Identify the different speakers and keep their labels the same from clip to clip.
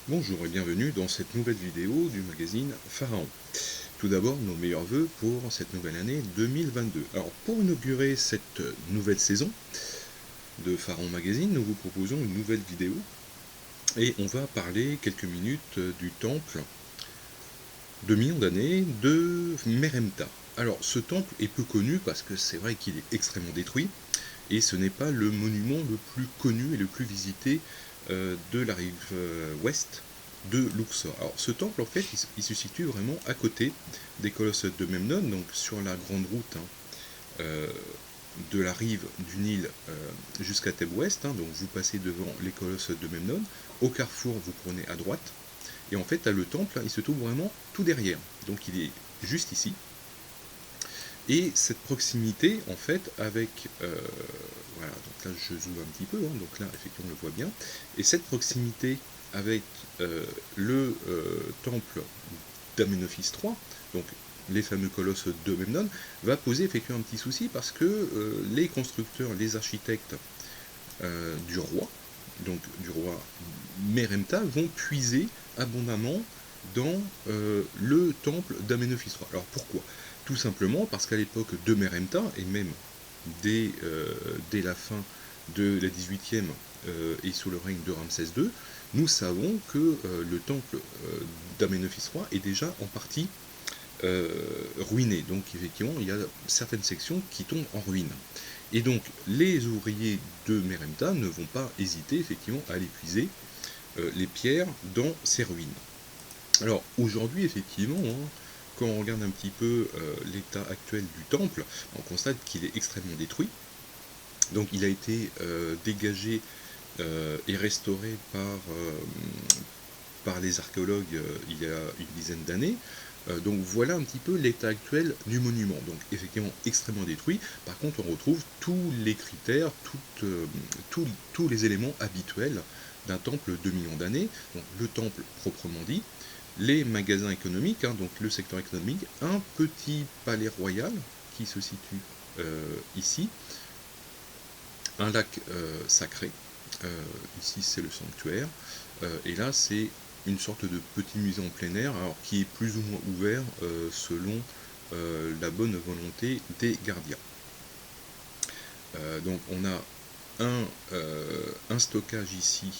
Speaker 1: Bonjour et bienvenue dans cette nouvelle vidéo du magazine Pharaon. Tout d'abord, nos meilleurs vœux pour cette nouvelle année 2022. Alors, pour inaugurer cette nouvelle saison de Pharaon Magazine, nous vous proposons une nouvelle vidéo et on va parler quelques minutes du temple de millions d'années de Meremta. Alors, ce temple est peu connu parce que c'est vrai qu'il est extrêmement détruit et ce n'est pas le monument le plus connu et le plus visité de la rive ouest de Luxor. Alors ce temple en fait il se situe vraiment à côté des colosses de Memnon, donc sur la grande route de la rive du Nil jusqu'à Thèbes ouest, donc vous passez devant les colosses de Memnon, au carrefour vous prenez à droite, et en fait le temple il se trouve vraiment tout derrière, donc il est juste ici. Et cette proximité, en fait, avec... voilà, donc là je zoome un petit peu, donc là effectivement on le voit bien. Et cette proximité avec le temple d'Amenophis III, donc les fameux colosses de Memnon, va poser effectivement un petit souci parce que les constructeurs, les architectes du roi, donc du roi Meremta, vont puiser abondamment dans le temple d'Amenophis III. Alors pourquoi? Tout simplement parce qu'à l'époque de Meremta, et même dès la fin de la 18e et sous le règne de Ramsès II, nous savons que le temple d'Amenophis III est déjà en partie ruiné. Donc effectivement, il y a certaines sections qui tombent en ruine. Et donc les ouvriers de Meremta ne vont pas hésiter effectivement à aller puiser les pierres dans ces ruines. Alors aujourd'hui, effectivement, quand on regarde un petit peu l'état actuel du temple, on constate qu'il est extrêmement détruit. Donc il a été dégagé et restauré par les archéologues il y a une dizaine d'années. Donc voilà un petit peu l'état actuel du monument. Donc effectivement extrêmement détruit. Par contre on retrouve tous les critères, tous les éléments habituels d'un temple de millions d'années. Donc le temple proprement dit, les magasins économiques, donc le secteur économique, un petit palais royal qui se situe ici, un lac sacré, ici c'est le sanctuaire, et là c'est une sorte de petit musée en plein air, alors qui est plus ou moins ouvert selon la bonne volonté des gardiens. Donc on a un stockage ici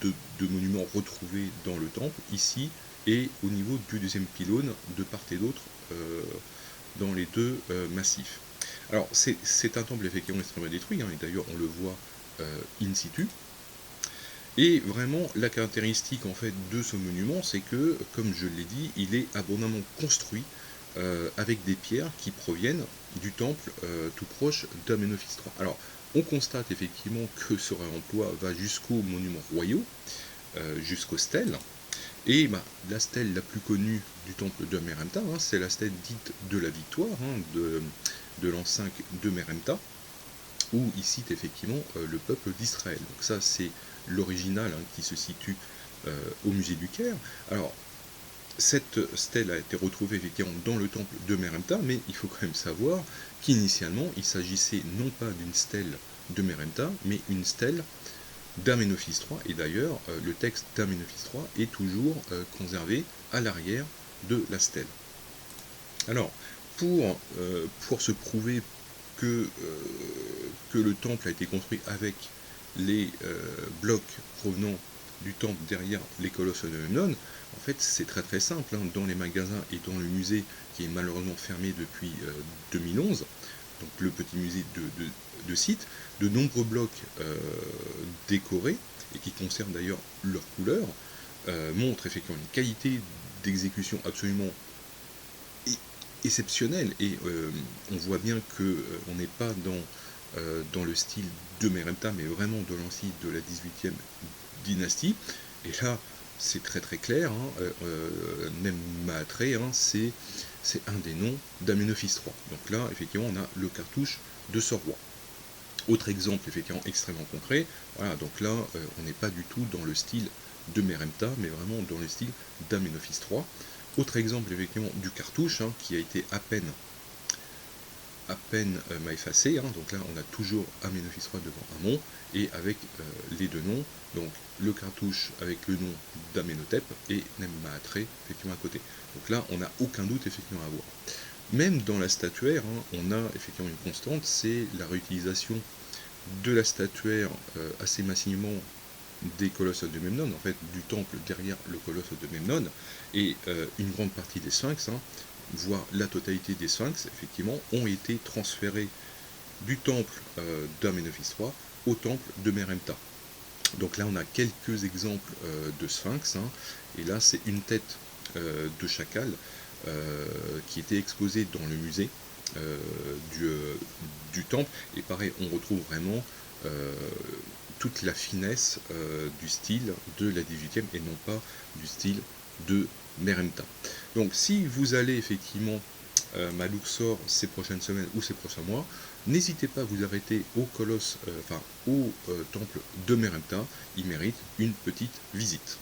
Speaker 1: de monuments retrouvés dans le temple, ici, et au niveau du deuxième pylône, de part et d'autre, dans les deux massifs. Alors c'est un temple effectivement extrêmement détruit, et d'ailleurs on le voit in situ. Et vraiment la caractéristique en fait de ce monument, c'est que, comme je l'ai dit, il est abondamment construit avec des pierres qui proviennent du temple tout proche d'Amenophis III. Alors on constate effectivement que ce réemploi va jusqu'aux monuments royaux, jusqu'aux stèles. Et la stèle la plus connue du temple de Meremta, c'est la stèle dite de la victoire, de l'an 5 de Meremta, où il cite effectivement le peuple d'Israël. Donc ça c'est l'original qui se situe au musée du Caire. Alors cette stèle a été retrouvée effectivement dans le temple de Meremta, mais il faut quand même savoir qu'initialement il s'agissait non pas d'une stèle de Meremta, mais une stèle d'Amenophis III, et d'ailleurs le texte d'Amenophis III est toujours conservé à l'arrière de la stèle. Alors, pour se prouver que le temple a été construit avec les blocs provenant du temple derrière les colosses de Memnon, en fait c'est très très simple, dans les magasins et dans le musée qui est malheureusement fermé depuis 2011, donc le petit musée de site, de nombreux blocs décorés, et qui conservent d'ailleurs leur couleur, montrent effectivement une qualité d'exécution absolument exceptionnelle, et on voit bien qu'on n'est pas dans le style de Meremta, mais vraiment dans le style de la 18e dynastie. Et là, c'est très très clair, Nemmatré, c'est un des noms d'Amenophis III. Donc là, effectivement, on a le cartouche de ce roi. Autre exemple, effectivement, extrêmement concret, voilà, donc là, on n'est pas du tout dans le style de Meremta, mais vraiment dans le style d'Amenophis III. Autre exemple, effectivement, du cartouche, qui a été à peine à peine maillefacé, hein, donc là on a toujours Amenophis III devant Amon, et avec les deux noms, donc le cartouche avec le nom d'Amenhotep et Nemmaatre effectivement à côté. Donc là on n'a aucun doute effectivement à avoir. Même dans la statuaire, hein, on a effectivement une constante, c'est la réutilisation de la statuaire assez massivement des colosses de Memnon, en fait du temple derrière le colosse de Memnon, et une grande partie des sphinx, hein, voire la totalité des sphinx, effectivement, ont été transférés du temple d'Amenophis III au temple de Meremta. Donc là, on a quelques exemples de sphinx, hein, et là, c'est une tête de chacal qui était exposée dans le musée du temple, et pareil, on retrouve vraiment toute la finesse du style de la 18e et non pas du style de Meremta. Donc si vous allez effectivement à Luxor ces prochaines semaines ou ces prochains mois, n'hésitez pas à vous arrêter au colosse, au temple de Meremta, il mérite une petite visite.